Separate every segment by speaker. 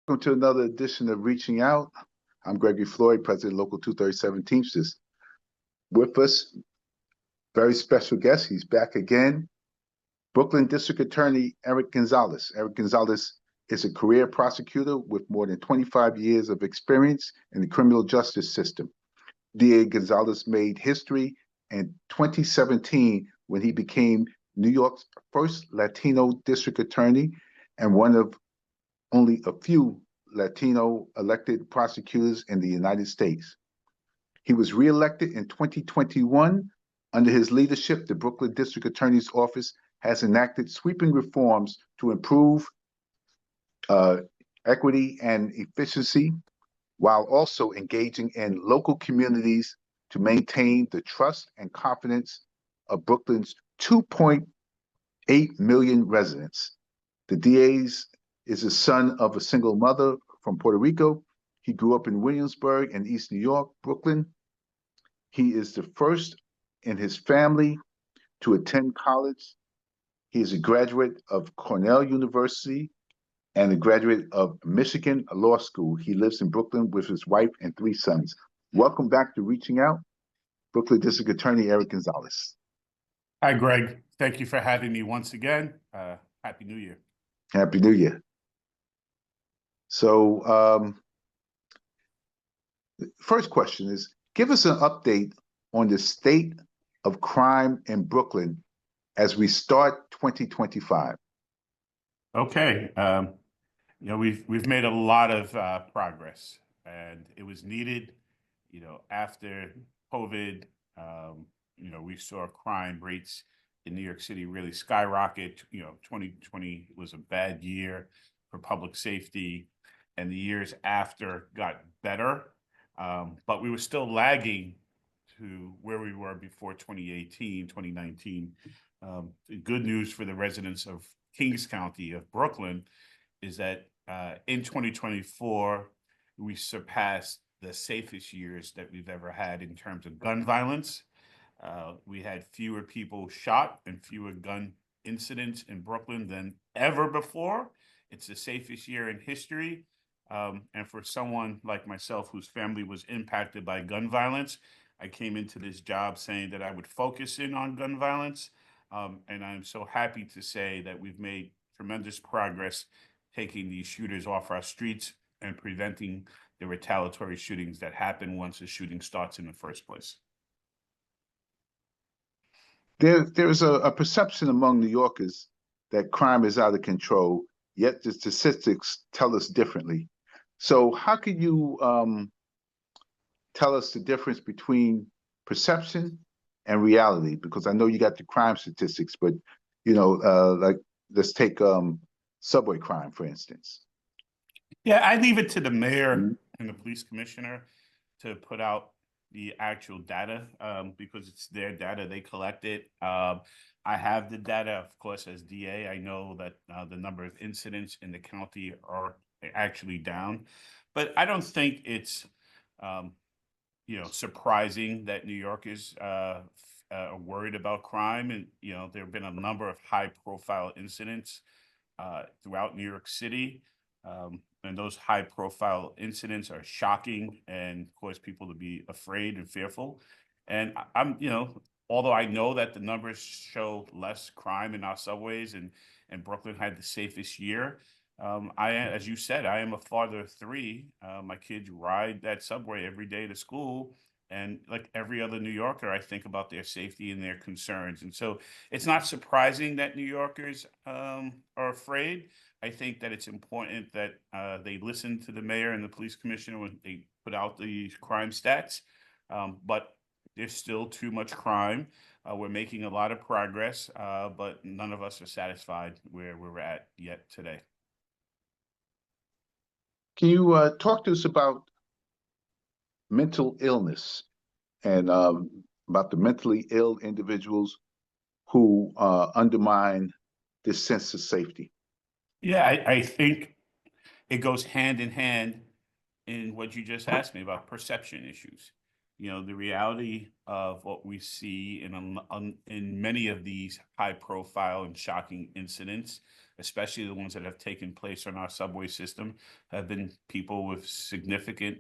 Speaker 1: Welcome to another edition of Reaching Out. I'm Gregory Floyd, President Local 237 Teamsters. With us, very special guest. He's back again. Brooklyn District Attorney Eric Gonzalez. Eric Gonzalez is a career prosecutor with more than 25 years of experience in the criminal justice system. DA Gonzalez made history in 2017 when he became New York's first Latino district attorney and one of only a few Latino elected prosecutors in the United States. He was reelected in 2021. Under his leadership, the Brooklyn District Attorney's Office has enacted sweeping reforms to improve equity and efficiency, while also engaging in local communities to maintain the trust and confidence of Brooklyn's 2.8 million residents. The DA's is the son of a single mother from Puerto Rico. He grew up in Williamsburg in East New York, Brooklyn. He is the first in his family to attend college. He is a graduate of Cornell University and a graduate of Michigan Law School. He lives in Brooklyn with his wife and 3 sons. Welcome back to Reaching Out, Brooklyn District Attorney Eric Gonzalez.
Speaker 2: Hi, Greg. Thank you for having me once again. Happy New Year.
Speaker 1: Happy New Year. So, the first question is, give us an update on the state of crime in Brooklyn as we start 2025.
Speaker 2: Okay. We've made a lot of progress, and it was needed. After COVID, we saw crime rates in New York City really skyrocket. 2020 was a bad year for public safety, and the years after got better, but we were still lagging to where we were before 2018, 2019. The good news for the residents of Kings County of Brooklyn is that in 2024, we surpassed the safest years that we've ever had in terms of gun violence. We had fewer people shot and fewer gun incidents in Brooklyn than ever before. It's the safest year in history. And for someone like myself whose family was impacted by gun violence, I came into this job saying that I would focus in on gun violence. And I'm so happy to say that we've made tremendous progress taking these shooters off our streets and preventing the retaliatory shootings that happen once a shooting starts in the first place.
Speaker 1: There's a perception among New Yorkers that crime is out of control, yet the statistics tell us differently. So how can you tell us the difference between perception and reality? Because I know you got the crime statistics, but like let's take subway crime, for instance.
Speaker 2: Yeah, I leave it to the mayor and the police commissioner to put out the actual data because it's their data. They collect it. I have the data, of course, as DA. I know that the number of incidents in the county are actually down, but I don't think it's surprising that New Yorkers are worried about crime. And there have been a number of high-profile incidents throughout New York City. And those high-profile incidents are shocking and cause people to be afraid and fearful. And although I know that the numbers show less crime in our subways and Brooklyn had the safest year, as you said, I am a father of 3. My kids ride that subway every day to school. And like every other New Yorker, I think about their safety and their concerns. And so it's not surprising that New Yorkers are afraid. I think that it's important that they listen to the mayor and the police commissioner when they put out the crime stats. But there's still too much crime. We're making a lot of progress, but none of us are satisfied where we're at yet today.
Speaker 1: Can you talk to us about mental illness and about the mentally ill individuals who undermine this sense of safety?
Speaker 2: Yeah, I think it goes hand in hand in what you just asked me about perception issues. the reality of what we see in many of these high-profile and shocking incidents, especially the ones that have taken place on our subway system, have been people with significant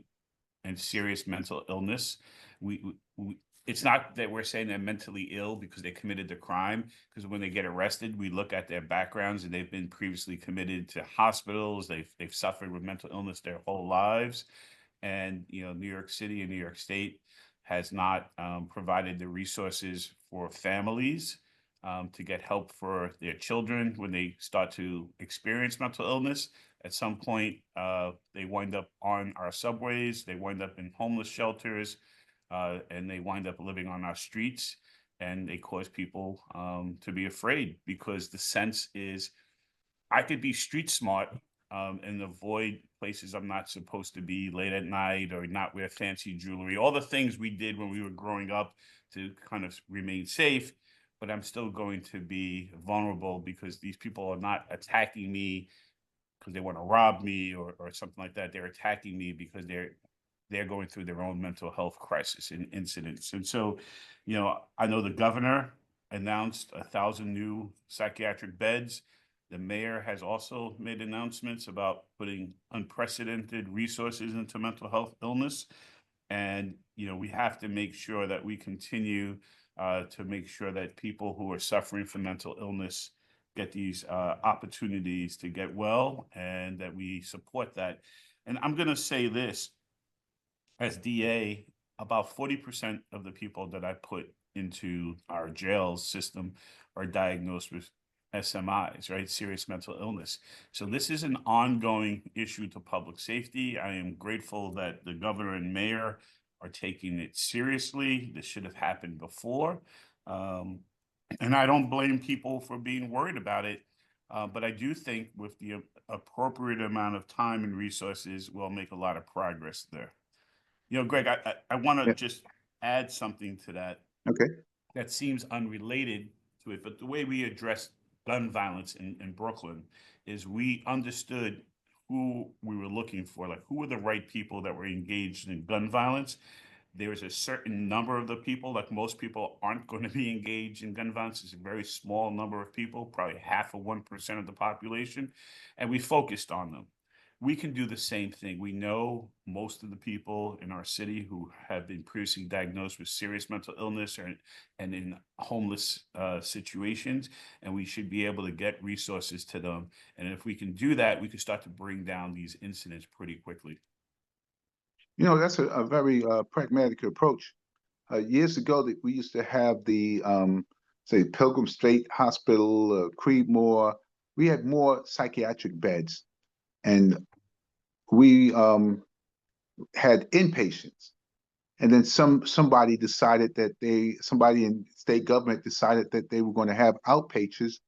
Speaker 2: and serious mental illness. We it's not that we're saying they're mentally ill because they committed the crime, because when they get arrested, we look at their backgrounds and they've been previously committed to hospitals. They've suffered with mental illness their whole lives. And New York City and New York State has not provided the resources for families to get help for their children when they start to experience mental illness. At some point, they wind up on our subways, they wind up in homeless shelters, and they wind up living on our streets. And they cause people to be afraid, because the sense is, I could be street smart and avoid places I'm not supposed to be late at night, or not wear fancy jewelry, all the things we did when we were growing up to kind of remain safe. But I'm still going to be vulnerable because these people are not attacking me because they want to rob me or something like that. They're attacking me because they're going through their own mental health crisis and incidents. And so, I know the governor announced 1,000 new psychiatric beds. The mayor has also made announcements about putting unprecedented resources into mental health illness. And, we have to make sure that we continue to make sure that people who are suffering from mental illness get these opportunities to get well, and that we support that. And I'm going to say this, as DA, about 40% of the people that I put into our jail system are diagnosed with SMIs, right? Serious mental illness. So this is an ongoing issue to public safety. I am grateful that the governor and mayor are taking it seriously. This should have happened before. And I don't blame people for being worried about it. But I do think with the appropriate amount of time and resources, we'll make a lot of progress there. Greg, I want to
Speaker 1: Yeah.
Speaker 2: just add something to that
Speaker 1: Okay.
Speaker 2: that seems unrelated to it, but the way we addressed gun violence in Brooklyn is we understood who we were looking for, like who were the right people that were engaged in gun violence. There's a certain number of the people, like most people aren't going to be engaged in gun violence. It's a very small number of people, probably half of 1% of the population, and we focused on them. We can do the same thing. We know most of the people in our city who have been previously diagnosed with serious mental illness and in homeless situations, and we should be able to get resources to them. And if we can do that, we can start to bring down these incidents pretty quickly.
Speaker 1: That's a very pragmatic approach. Years ago, that we used to have the say Pilgrim State Hospital, Creedmoor. We had more psychiatric beds, and we had inpatients. And then somebody decided that somebody in state government decided that they were going to have outpatients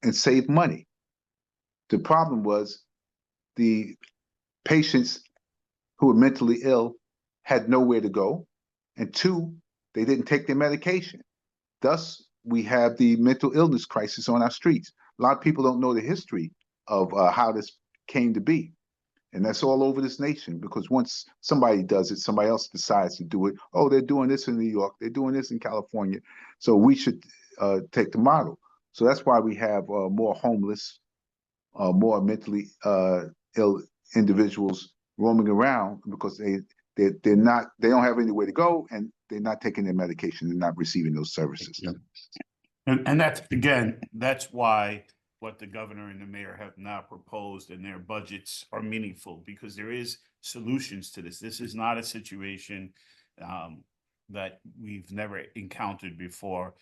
Speaker 1: and save money. The problem was the patients who were mentally ill had nowhere to go, and two, they didn't take their medication. Thus, we have the mental illness crisis on our streets. A lot of people don't know the history of how this came to be. And that's all over this nation, because once somebody does it, somebody else decides to do it. Oh, they're doing this in New York, they're doing this in California. So we should take the model. So that's why we have more homeless, more mentally ill individuals roaming around, because they don't have anywhere to go, and they're not taking their medication, they're not receiving those services.
Speaker 2: And that's why what the governor and the mayor have now proposed in their budgets are meaningful, because there is solutions to this. This is not a situation that we've never encountered before.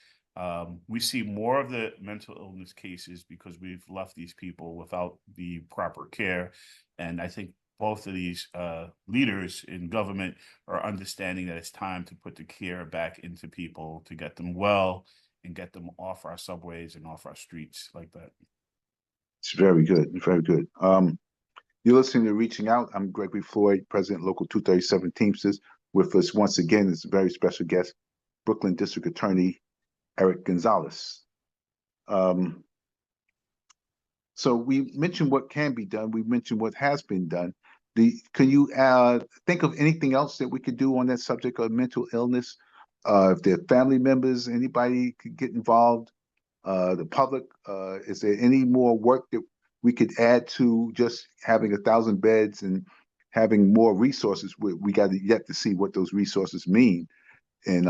Speaker 2: We see more of the mental illness cases because we've left these people without the proper care. And I think both of these leaders in government are understanding that it's time to put the care back into people, to get them well and get them off our subways and off our streets like that.
Speaker 1: It's very good, very good. You're listening to Reaching Out. I'm Gregory Floyd, President, Local 237 Teamsters. With us once again is a very special guest, Brooklyn District Attorney Eric Gonzalez. So we mentioned what can be done. We mentioned what has been done. Can you think of anything else that we could do on that subject of mental illness? If there are family members, anybody could get involved. The public, is there any more work that we could add to just having 1,000 beds and having more resources? We got yet to see what those resources mean in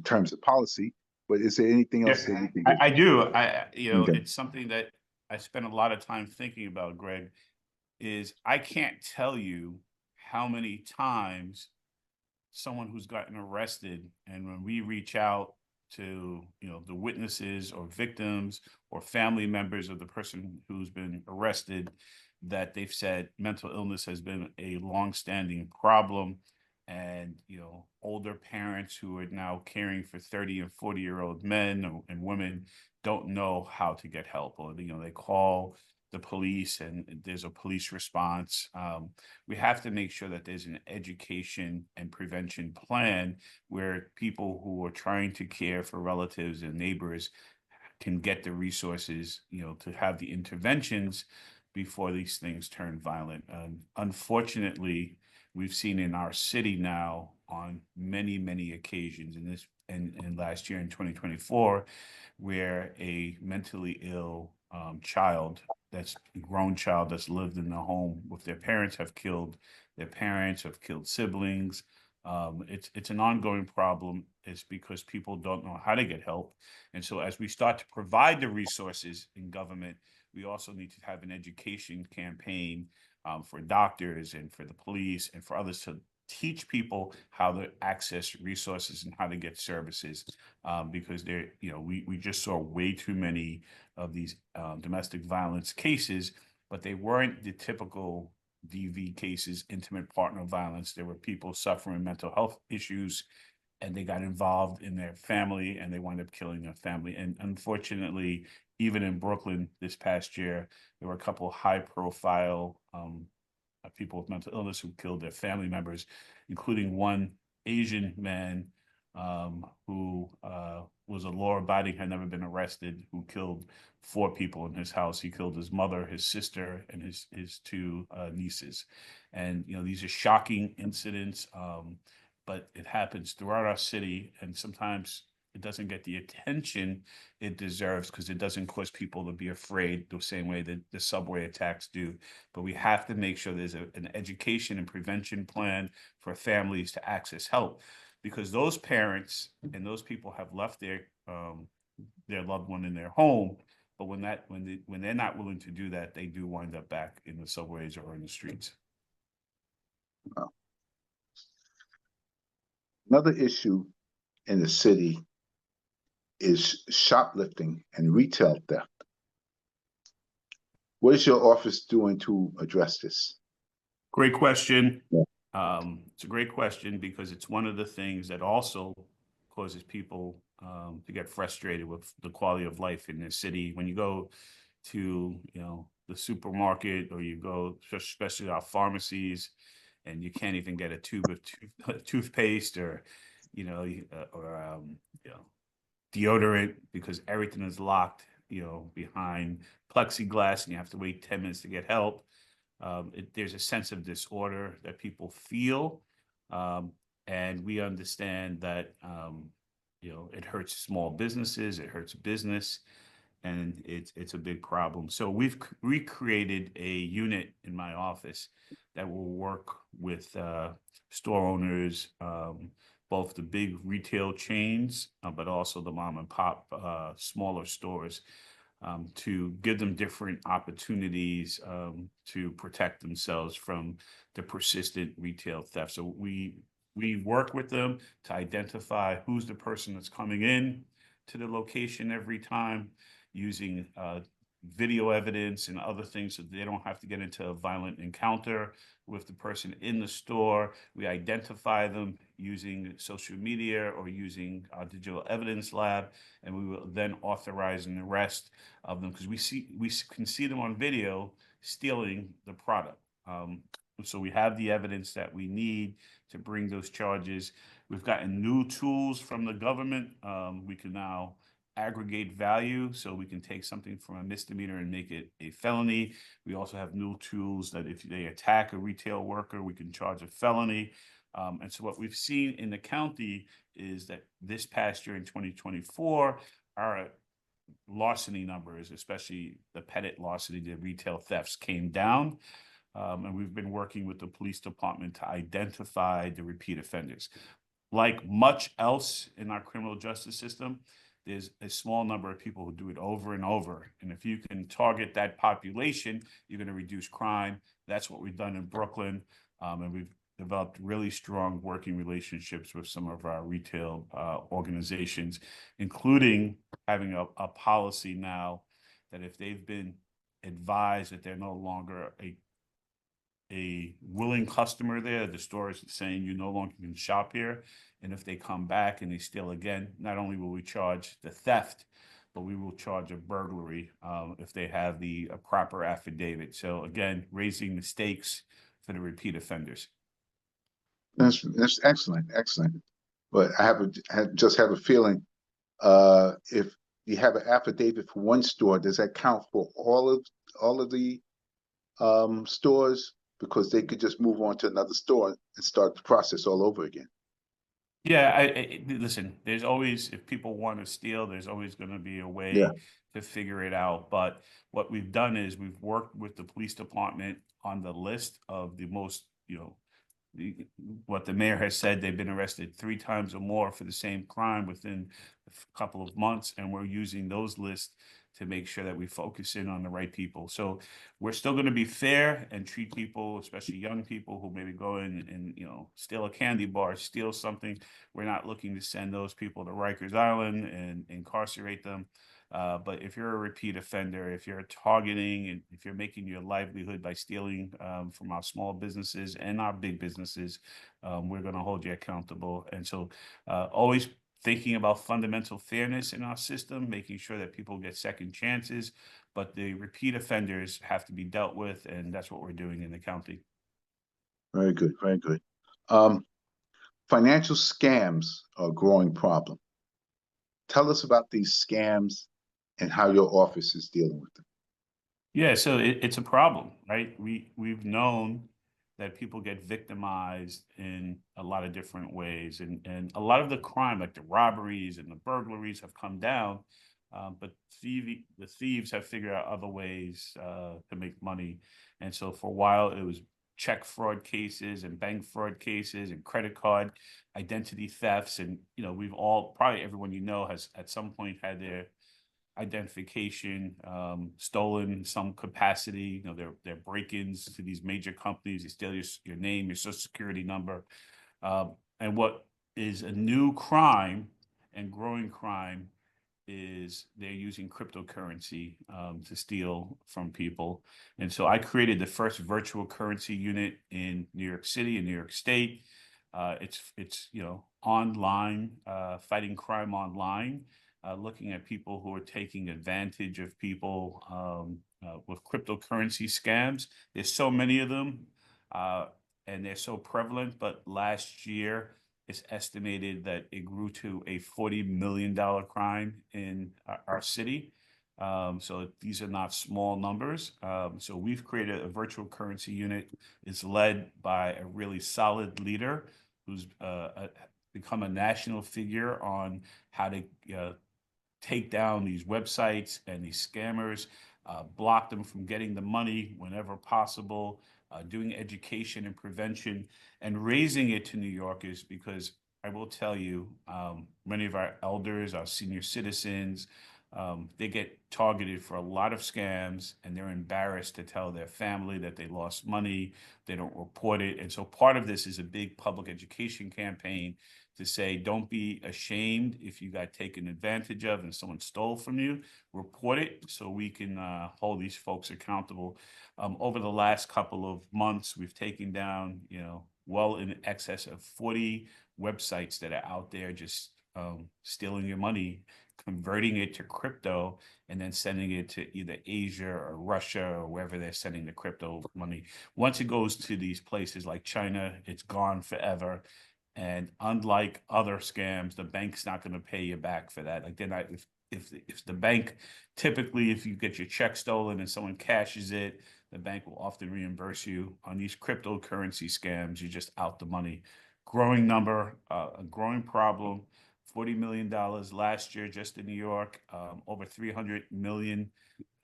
Speaker 1: terms of policy. But is there anything else that we can do?
Speaker 2: I do.
Speaker 1: Okay.
Speaker 2: It's something that I spend a lot of time thinking about, Greg, is I can't tell you how many times someone who's gotten arrested, and when we reach out to, the witnesses or victims or family members of the person who's been arrested, that they've said mental illness has been a longstanding problem. And, older parents who are now caring for 30 and 40-year-old men and women don't know how to get help, or, they call the police and there's a police response. We have to make sure that there's an education and prevention plan where people who are trying to care for relatives and neighbors can get the resources, to have the interventions before these things turn violent. Unfortunately, we've seen in our city now on many, many occasions in this and last year in 2024, where a mentally ill child, that's a grown child that's lived in the home with their parents, have killed their parents, have killed siblings. It's an ongoing problem. It's because people don't know how to get help. And so as we start to provide the resources in government, we also need to have an education campaign for doctors and for the police and for others to teach people how to access resources and how to get services, because we just saw way too many of these domestic violence cases, but they weren't the typical DV cases, intimate partner violence. There were people suffering mental health issues, and they got involved in their family and they wound up killing their family. And unfortunately, even in Brooklyn this past year, there were a couple high profile people with mental illness who killed their family members, including one Asian man who was a law abiding, had never been arrested, who killed 4 people in his house. He killed his mother, his sister, and his 2 nieces. And these are shocking incidents, but it happens throughout our city, and sometimes it doesn't get the attention it deserves because it doesn't cause people to be afraid the same way that the subway attacks do. But we have to make sure there's an education and prevention plan for families to access help, because those parents and those people have left their loved one in their home. But when they're not willing to do that, they do wind up back in the subways or in the streets.
Speaker 1: Wow. Another issue in the city is shoplifting and retail theft. What is your office doing to address this?
Speaker 2: Great question.
Speaker 1: Yeah.
Speaker 2: It's a great question because it's one of the things that also causes people to get frustrated with the quality of life in their city. When you go to the supermarket, or you go especially our pharmacies, and you can't even get a tube of toothpaste or deodorant because everything is locked behind plexiglass, and you have to wait 10 minutes to get help. There's a sense of disorder that people feel, and we understand that it hurts small businesses, it hurts business, and it's a big problem. So we've recreated a unit in my office that will work with store owners, both the big retail chains, but also the mom and pop smaller stores, to give them different opportunities to protect themselves from the persistent retail theft. So we work with them to identify who's the person that's coming in to the location every time, using video evidence and other things so they don't have to get into a violent encounter with the person in the store. We identify them using social media or using our digital evidence lab, and we will then authorize an arrest of them because we can see them on video stealing the product. So we have the evidence that we need to bring those charges. We've gotten new tools from the government. We can now aggregate value, so we can take something from a misdemeanor and make it a felony. We also have new tools that if they attack a retail worker, we can charge a felony. And so what we've seen in the county is that this past year in 2024, our larceny numbers, especially the pettit larceny, the retail thefts, came down. And we've been working with the police department to identify the repeat offenders. Like much else in our criminal justice system, there's a small number of people who do it over and over. And if you can target that population, you're going to reduce crime. That's what we've done in Brooklyn. And we've developed really strong working relationships with some of our retail organizations, including having a policy now that if they've been advised that they're no longer a willing customer there, the store is saying you no longer can shop here. And if they come back and they steal again, not only will we charge the theft, but we will charge a burglary if they have the proper affidavit. So again, raising the stakes for the repeat offenders.
Speaker 1: That's excellent, excellent. But I just have a feeling, if you have an affidavit for one store, does that count for all of the stores? Because they could just move on to another store and start the process all over again.
Speaker 2: Yeah, listen, there's always, if people want to steal, there's always going to be a way
Speaker 1: Yeah.
Speaker 2: to figure it out. But what we've done is we've worked with the police department on the list of the most, what the mayor has said, they've been arrested 3 times or more for the same crime within a couple of months. And we're using those lists to make sure that we focus in on the right people. So we're still going to be fair and treat people, especially young people who maybe go in and steal a candy bar, steal something. We're not looking to send those people to Rikers Island and incarcerate them. But if you're a repeat offender, if you're targeting, and if you're making your livelihood by stealing from our small businesses and our big businesses, we're going to hold you accountable. And so always thinking about fundamental fairness in our system, making sure that people get second chances, but the repeat offenders have to be dealt with, and that's what we're doing in the county.
Speaker 1: Very good, very good. Financial scams are a growing problem. Tell us about these scams and how your office is dealing with them.
Speaker 2: Yeah, so it's a problem, right? We've known that people get victimized in a lot of different ways, and a lot of the crime, like the robberies and the burglaries, have come down, but the thieves have figured out other ways to make money. And so for a while, it was check fraud cases and bank fraud cases and credit card identity thefts, and we've all, probably everyone has at some point had their identification stolen in some capacity. They're break-ins to these major companies. They steal your name, your social security number. And what is a new crime and growing crime is they're using cryptocurrency to steal from people. And so I created the first virtual currency unit in New York City and New York State. It's online, fighting crime online. Looking at people who are taking advantage of people with cryptocurrency scams. There's so many of them, and they're so prevalent. But last year, it's estimated that it grew to a $40 million crime in our city. So these are not small numbers. So we've created a virtual currency unit. It's led by a really solid leader who's become a national figure on how to take down these websites and these scammers, block them from getting the money whenever possible, doing education and prevention, and raising it to New Yorkers, because I will tell you, many of our elders, our senior citizens, they get targeted for a lot of scams, and they're embarrassed to tell their family that they lost money. They don't report it. And so part of this is a big public education campaign to say, don't be ashamed if you got taken advantage of and someone stole from you. Report it so we can hold these folks accountable. Over the last couple of months, we've taken down, well in excess of 40 websites that are out there just stealing your money, converting it to crypto, and then sending it to either Asia or Russia or wherever they're sending the crypto money. Once it goes to these places like China, it's gone forever. And unlike other scams, the bank's not going to pay you back for that. Like, they're not, if the bank, typically, if you get your check stolen and someone cashes it, the bank will often reimburse you. On these cryptocurrency scams, you're just out the money. Growing number, a growing problem. $40 million last year just in New York, over 300 million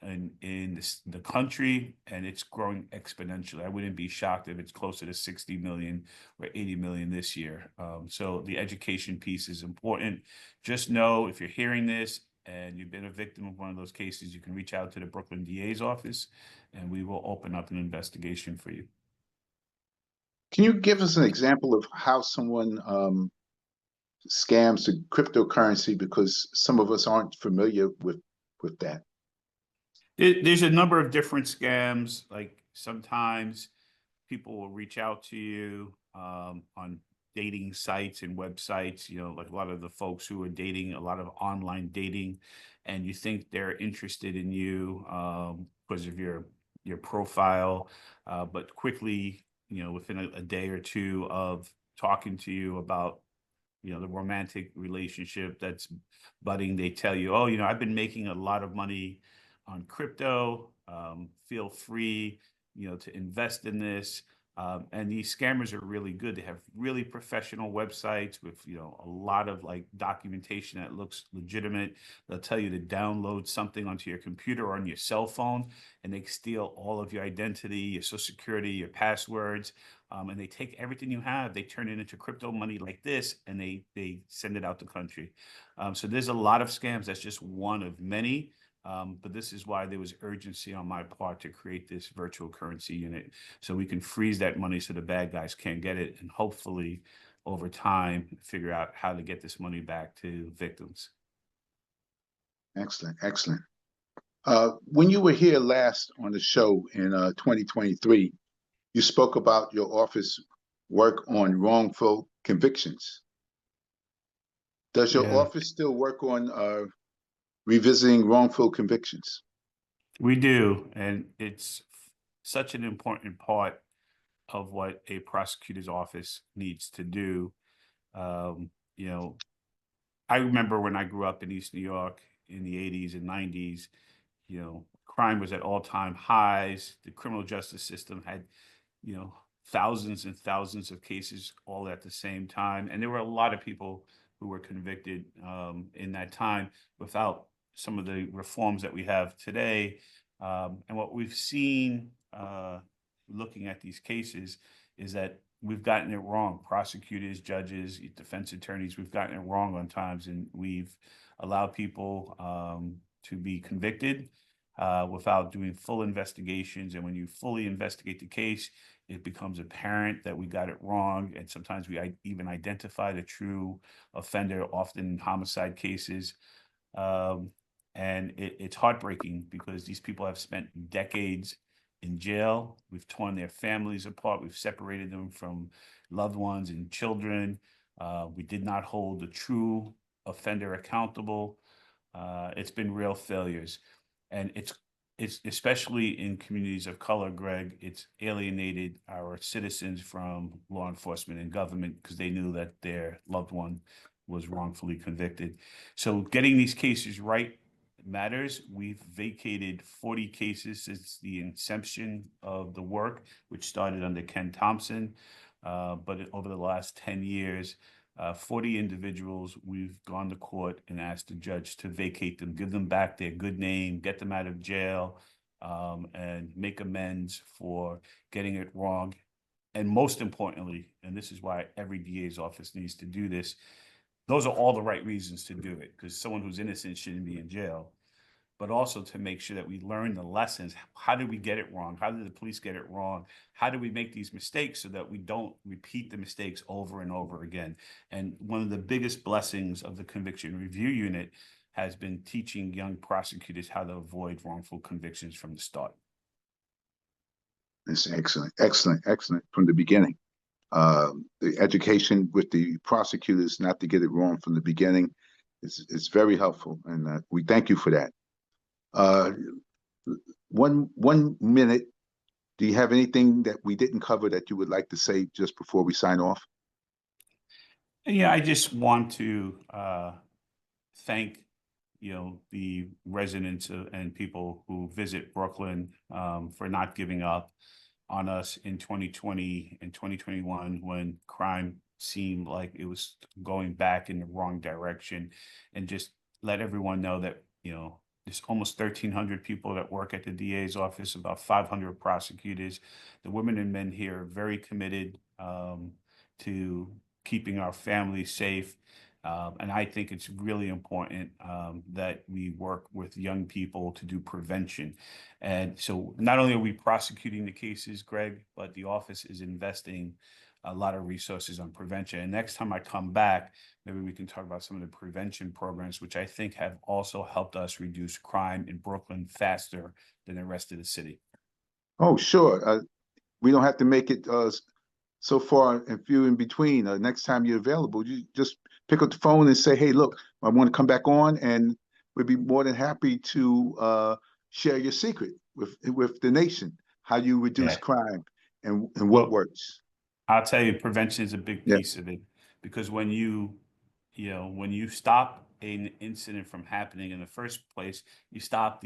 Speaker 2: in the country, and it's growing exponentially. I wouldn't be shocked if it's closer to 60 million or 80 million this year. So the education piece is important. Just know if you're hearing this and you've been a victim of one of those cases, you can reach out to the Brooklyn DA's office and we will open up an investigation for you.
Speaker 1: Can you give us an example of how someone scams the cryptocurrency, because some of us aren't familiar with that?
Speaker 2: There's a number of different scams. Like sometimes people will reach out to you on dating sites and websites, like a lot of the folks who are dating, a lot of online dating, and you think they're interested in you because of your profile, but quickly, within a day or two of talking to you about the romantic relationship that's budding, they tell you, oh, I've been making a lot of money on crypto. Feel free, to invest in this. And these scammers are really good. They have really professional websites with, a lot of like documentation that looks legitimate. They'll tell you to download something onto your computer or on your cell phone, and they steal all of your identity, your social security, your passwords. And they take everything you have, they turn it into crypto money like this, and they send it out the country. So there's a lot of scams. That's just one of many. But this is why there was urgency on my part to create this virtual currency unit so we can freeze that money so the bad guys can't get it, and hopefully over time figure out how to get this money back to victims.
Speaker 1: Excellent, excellent. When you were here last on the show in 2023, you spoke about your office work on wrongful convictions. Does your office still work on revisiting wrongful convictions?
Speaker 2: We do, and it's such an important part of what a prosecutor's office needs to do. You know, I remember when I grew up in East New York in the 80s and 90s, crime was at all-time highs. The criminal justice system had, thousands and thousands of cases all at the same time. And there were a lot of people who were convicted in that time without some of the reforms that we have today. And what we've seen looking at these cases is that we've gotten it wrong. Prosecutors, judges, defense attorneys, we've gotten it wrong on times, and we've allowed people to be convicted without doing full investigations. And when you fully investigate the case, it becomes apparent that we got it wrong. And sometimes we even identify the true offender, often in homicide cases. And it's heartbreaking because these people have spent decades in jail. We've torn their families apart. We've separated them from loved ones and children. We did not hold the true offender accountable. It's been real failures. And it's especially in communities of color, Greg, it's alienated our citizens from law enforcement and government because they knew that their loved one was wrongfully convicted. So getting these cases right matters. We've vacated 40 cases since the inception of the work, which started under Ken Thompson. But over the last 10 years, 40 individuals, we've gone to court and asked the judge to vacate them, give them back their good name, get them out of jail, and make amends for getting it wrong. And most importantly, and this is why every DA's office needs to do this, those are all the right reasons to do it, because someone who's innocent shouldn't be in jail, but also to make sure that we learn the lessons. How did we get it wrong? How did the police get it wrong? How do we make these mistakes so that we don't repeat the mistakes over and over again? And one of the biggest blessings of the Conviction Review Unit has been teaching young prosecutors how to avoid wrongful convictions from the start.
Speaker 1: That's excellent, excellent, excellent from the beginning. The education with the prosecutors not to get it wrong from the beginning is very helpful, and we thank you for that. 1 minute. Do you have anything that we didn't cover that you would like to say just before we sign off?
Speaker 2: Yeah, I just want to thank the residents and people who visit Brooklyn for not giving up on us in 2020 and 2021 when crime seemed like it was going back in the wrong direction, and just let everyone know that, there's almost 1,300 people that work at the DA's office, about 500 prosecutors. The women and men here are very committed to keeping our families safe. And I think it's really important that we work with young people to do prevention. And so not only are we prosecuting the cases, Greg, but the office is investing a lot of resources on prevention. And next time I come back, maybe we can talk about some of the prevention programs, which I think have also helped us reduce crime in Brooklyn faster than the rest of the city.
Speaker 1: Oh, sure. We don't have to make it so far and few in between. Next time you're available, you just pick up the phone and say, hey, look, I want to come back on, and we'd be more than happy to share your secret with the nation, how you reduce crime and what works.
Speaker 2: I'll tell you, prevention is a big piece of it, because when you stop an incident from happening in the first place, you stop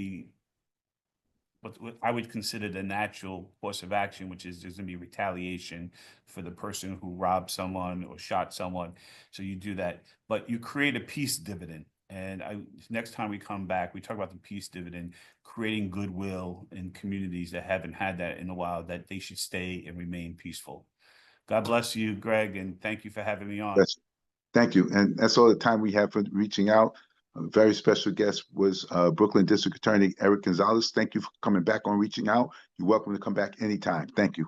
Speaker 2: what I would consider the natural course of action, which is there's going to be retaliation for the person who robbed someone or shot someone. So you do that, but you create a peace dividend. And next time we come back, we talk about the peace dividend, creating goodwill in communities that haven't had that in a while, that they should stay and remain peaceful. God bless you, Greg, and thank you for having me on.
Speaker 1: Thank you. And that's all the time we have for reaching out. A very special guest was Brooklyn District Attorney Eric Gonzalez. Thank you for coming back on Reaching Out. You're welcome to come back anytime. Thank you.